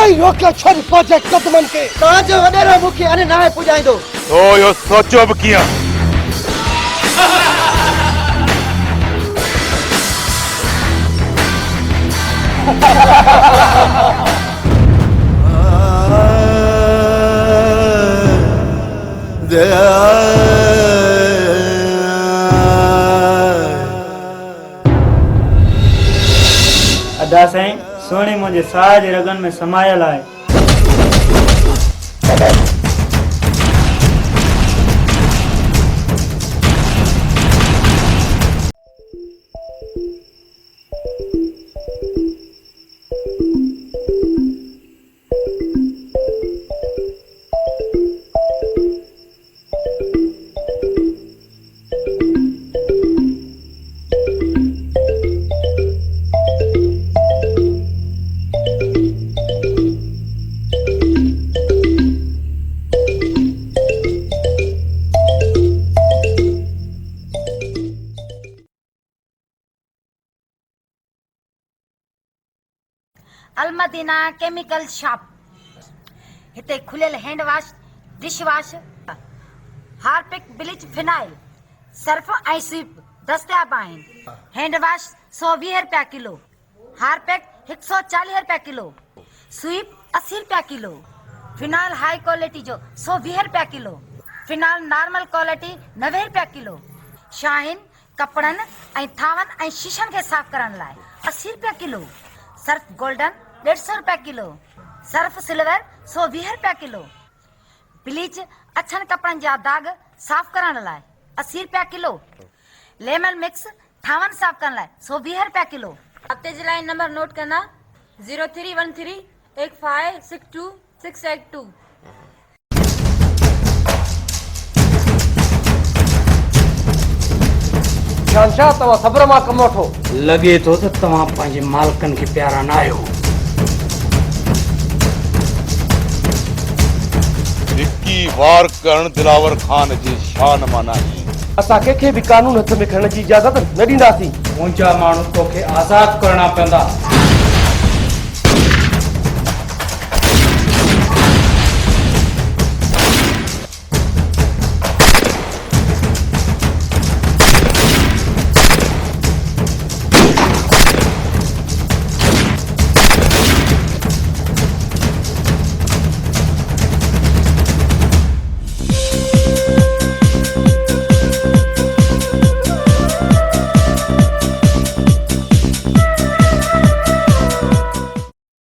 नहीं रोके छोड़ प्रोजेक्ट कदमन के तव्हांजो वॾेरो मूंखे अने नाहे पुॼाईंदो। तो यो सोचो बि कीअं? अदा साईं सोणी मुंहिंजे साह जे रगनि में समायल आहे। अलमदीना केमिकल शॉप हिते खुलियल hand wash, dish wash, Harpic, bleach, phenyl, Surf ऐं स्वीप दस्तियाब आहिनि। हैंड वॉश 120 रुपया किलो, हार्पिक 140 रुपया किलो, स्वीप 80 रुपया किलो, फिनाइल हाई क्वालिटी जो 120 रुपया किलो, फिनाइल नॉर्मल क्वालिटी 90 रुपया किलो, शाहीन कपड़नि ऐं थावनि ऐं शीशनि खे साफ़ करण लाइ 80 रुपया किलो, सर्फ गोल्डन 150 रुपया किलो, सर्फ सिल्वर 120 रुपया किलो, ब्लीच अछनि कपड़नि जा दाग साफ़ करण लाइ 80 रुपया किलो, लेमन मिक्स थावनि साफ़ करण लाइ 120 रुपया किलो। हफ्ते जे लाइ नंबर नोट करना 03138562 शहंशाह तव्हां सब्र मां कमु वठो। लॻे थो त तव्हां पंहिंजे मालिकनि खे प्यारा न आहियो। हिकी वार करण दिलावर खान जी शान मां नाही। असां कंहिंखे बि कानून हथ में खणण जी इजाज़त न ॾींदासीं। मुंहिंजा माण्हू तोखे आज़ादु करणा पवंदा।